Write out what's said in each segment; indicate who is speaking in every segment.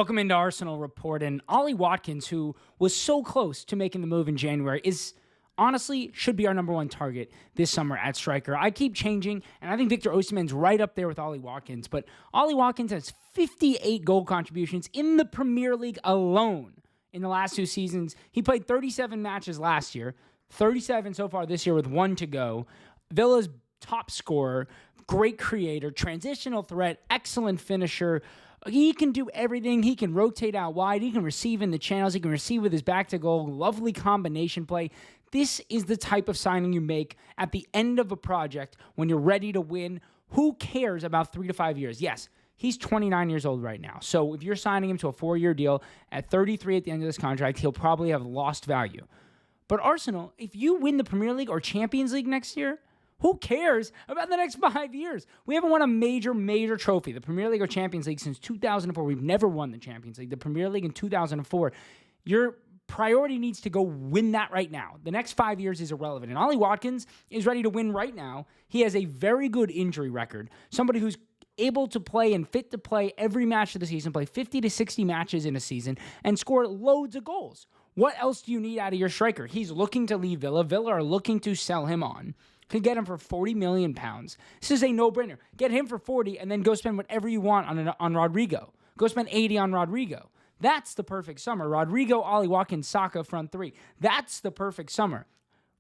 Speaker 1: Welcome into Arsenal Report. And Olly Watkins, who was so close to making the move in January, is honestly should be our number one target this summer at striker. I keep changing, and I think Victor Osimhen's right up there with Olly Watkins. But Olly Watkins has 58 goal contributions in the Premier League alone in the last 2 seasons. He played 37 matches last year, 37 so far this year with 1 to go. Villa's top scorer, great creator, transitional threat, excellent finisher. He can do everything. He can rotate out wide. He can receive in the channels. He can receive with his back to goal. Lovely combination play. This is the type of signing you make at the end of a project when you're ready to win. Who cares about 3 to 5 years? Yes, he's 29 years old right now. So if you're signing him to a 4-year deal at 33 at the end of this contract, he'll probably have lost value. But Arsenal, if you win the Premier League or Champions League next year, who cares about the next 5 years? We haven't won a major trophy, the Premier League or Champions League, since 2004. We've never won the Champions League. The Premier League in 2004. Your priority needs to go win that right now. The next 5 years is irrelevant. And Olly Watkins is ready to win right now. He has a very good injury record. Somebody who's able to play and fit to play every match of the season, play 50 to 60 matches in a season, and score loads of goals. What else do you need out of your striker? He's looking to leave Villa. Villa are looking to sell him on. Could get him for £40 million. This is a no-brainer. Get him for 40 and then go spend whatever you want on Rodrigo. Go spend 80 on Rodrigo. That's the perfect summer. Rodrigo, Olly Watkins, Saka, front three. That's the perfect summer.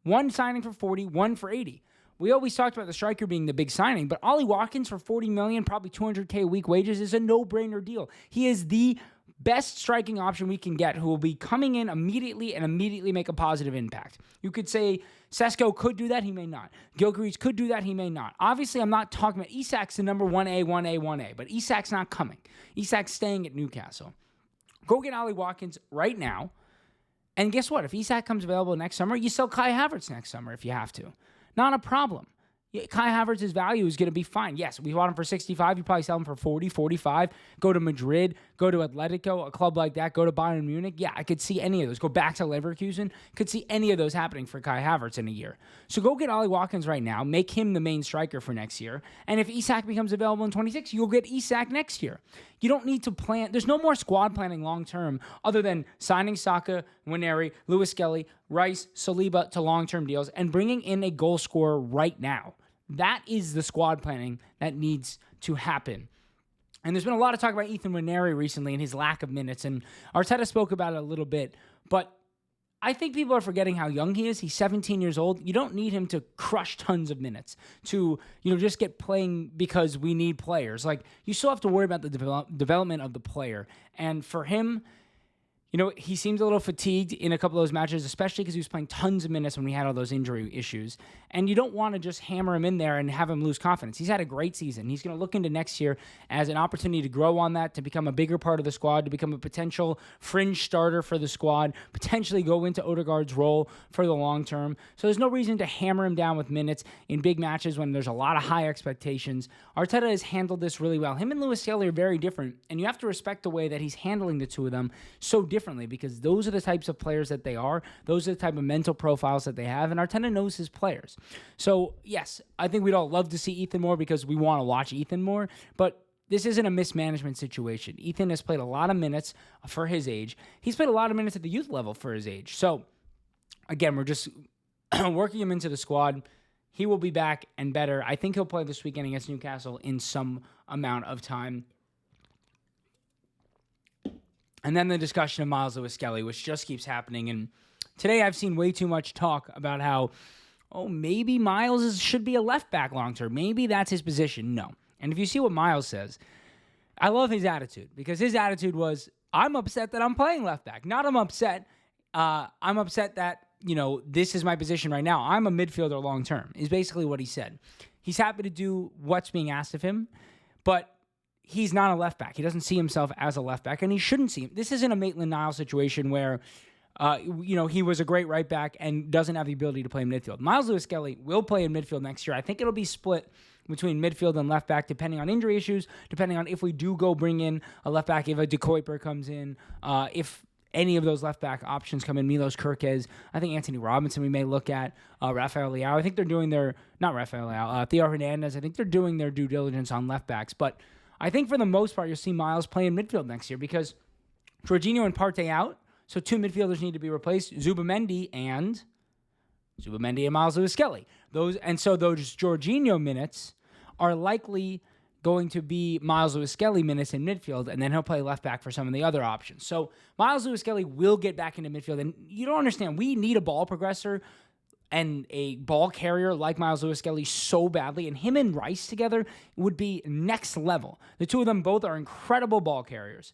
Speaker 1: One signing for 40, one for 80. We always talked about the striker being the big signing, but Olly Watkins for 40 million, probably $200K a week wages, is a no-brainer deal. He is the best striking option we can get, who will be coming in immediately and immediately make a positive impact. You could say Sesko could do that, he may not. Gyökeres could do that, he may not. Obviously, I'm not talking about Isak's the number 1A, but Isak's not coming. Isak's staying at Newcastle. Go get Olly Watkins right now, and guess what? If Isak comes available next summer, you sell Kai Havertz next summer if you have to. Not a problem. Kai Havertz's value is going to be fine. Yes, we bought him for 65. You probably sell him for 40, 45. Go to Madrid, go to Atletico, a club like that. Go to Bayern Munich. Yeah, I could see any of those. Go back to Leverkusen. Could see any of those happening for Kai Havertz in a year. So go get Olly Watkins right now. Make him the main striker for next year. And if Isak becomes available in 26, you'll get Isak next year. You don't need to plan. There's no more squad planning long term other than signing Saka, Nwaneri, Lewis Skelly, Rice, Saliba to long-term deals and bringing in a goal scorer right now. That is the squad planning that needs to happen. And there's been a lot of talk about Ethan Nwaneri recently and his lack of minutes, and Arteta spoke about it a little bit, but I think people are forgetting how young he is. He's 17 years old. You don't need him to crush tons of minutes to, just get playing because we need players. Like, you still have to worry about the development of the player. And for him, he seemed a little fatigued in a couple of those matches, especially because he was playing tons of minutes when we had all those injury issues. And you don't want to just hammer him in there and have him lose confidence. He's had a great season. He's going to look into next year as an opportunity to grow on that, to become a bigger part of the squad, to become a potential fringe starter for the squad, potentially go into Odegaard's role for the long term. So there's no reason to hammer him down with minutes in big matches when there's a lot of high expectations. Arteta has handled this really well. Him and Lewis Skelly are very different, and you have to respect the way that he's handling the two of them so differently, because those are the types of players that they are. Those are the type of mental profiles that they have, and Arteta knows his players. So, yes, I think we'd all love to see Ethan more because we want to watch Ethan more, but this isn't a mismanagement situation. Ethan has played a lot of minutes for his age. He's played a lot of minutes at the youth level for his age. So, again, we're just working him into the squad. He will be back and better. I think he'll play this weekend against Newcastle in some amount of time. And then the discussion of Miles Lewis-Skelly, which just keeps happening. And today I've seen way too much talk about how, maybe Miles should be a left back long term. Maybe that's his position. No. And if you see what Miles says, I love his attitude, because his attitude was, I'm upset that I'm playing left back. Not I'm upset. I'm upset that, this is my position right now. I'm a midfielder long term, is basically what he said. He's happy to do what's being asked of him, but he's not a left back. He doesn't see himself as a left back, and he shouldn't see him. This isn't a Maitland-Niles situation where, he was a great right back and doesn't have the ability to play in midfield. Miles Lewis-Skelly will play in midfield next year. I think it'll be split between midfield and left back, depending on injury issues, depending on if we do go bring in a left back, if a De Kuyper comes in, if any of those left back options come in, Milos Kerkez, I think Anthony Robinson we may look at, Rafael Leao. I think they're doing Theo Hernandez. I think they're doing their due diligence on left backs, but I think for the most part, you'll see Miles play in midfield next year because Jorginho and Partey out, so 2 midfielders need to be replaced, Zubamendi and Miles Lewis-Skelly. Those Jorginho minutes are likely going to be Miles Lewis-Skelly minutes in midfield, and then he'll play left back for some of the other options. So Miles Lewis-Skelly will get back into midfield, and you don't understand, we need a ball progressor and a ball carrier like Miles Lewis-Skelly so badly, and him and Rice together would be next level. The two of them both are incredible ball carriers,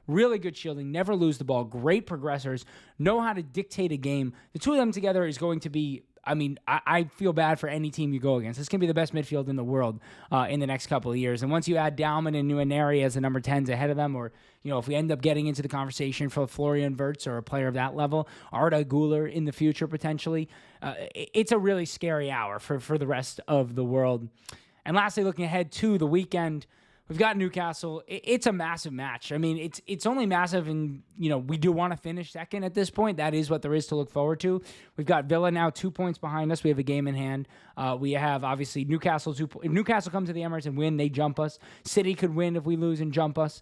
Speaker 1: really good shielding, never lose the ball, great progressors, know how to dictate a game. The two of them together is going to be, I feel bad for any team you go against. This can be the best midfield in the world in the next couple of years. And once you add Dalman and Nwaneri as the number 10s ahead of them, or if we end up getting into the conversation for Florian Wirtz or a player of that level, Arda Güler in the future potentially, it's a really scary hour for the rest of the world. And lastly, looking ahead to the weekend, we've got Newcastle. It's a massive match. It's only massive, and we do want to finish second at this point. That is what there is to look forward to. We've got Villa now 2 points behind us. We have a game in hand. We have obviously Newcastle. If Newcastle comes to the Emirates and win, they jump us. City could win if we lose and jump us.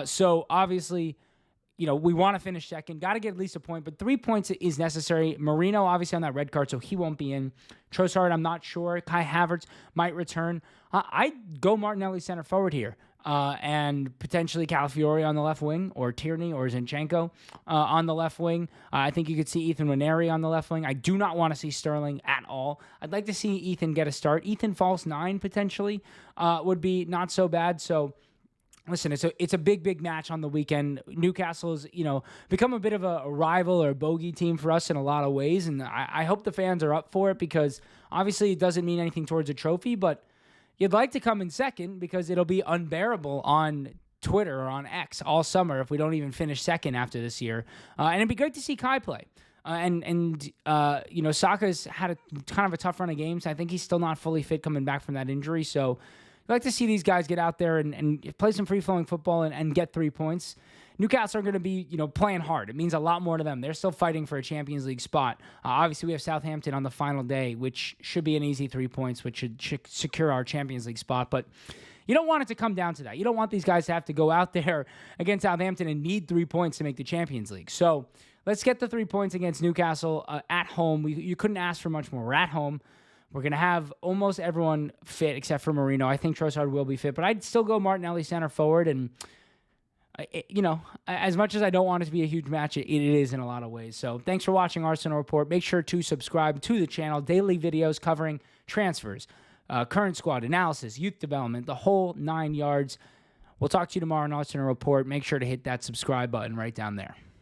Speaker 1: So obviously, we want to finish second. Got to get at least a point, but 3 points is necessary. Marino, obviously, on that red card, so he won't be in. Trossard, I'm not sure. Kai Havertz might return. I'd go Martinelli center forward here, and potentially Calafiori on the left wing, or Tierney or Zinchenko on the left wing. I think you could see Ethan Nwaneri on the left wing. I do not want to see Sterling at all. I'd like to see Ethan get a start. Ethan false 9 potentially would be not so bad. So listen, it's a big match on the weekend. Newcastle's, become a bit of a rival or a bogey team for us in a lot of ways, and I hope the fans are up for it, because obviously it doesn't mean anything towards a trophy, but you'd like to come in second, because it'll be unbearable on Twitter or on X all summer if we don't even finish second after this year. And it'd be great to see Kai play. Saka's had a kind of a tough run of games. I think he's still not fully fit coming back from that injury, so I'd like to see these guys get out there and play some free-flowing football and get 3 points. Newcastle are going to be, playing hard. It means a lot more to them. They're still fighting for a Champions League spot. Obviously, we have Southampton on the final day, which should be an easy 3 points, which should secure our Champions League spot. But you don't want it to come down to that. You don't want these guys to have to go out there against Southampton and need 3 points to make the Champions League. So let's get the 3 points against Newcastle at home. You couldn't ask for much more. We're at home. We're going to have almost everyone fit except for Marino. I think Trossard will be fit, but I'd still go Martinelli center forward. And, as much as I don't want it to be a huge match, it is in a lot of ways. So thanks for watching Arsenal Report. Make sure to subscribe to the channel. Daily videos covering transfers, current squad analysis, youth development, the whole 9 yards. We'll talk to you tomorrow on Arsenal Report. Make sure to hit that subscribe button right down there.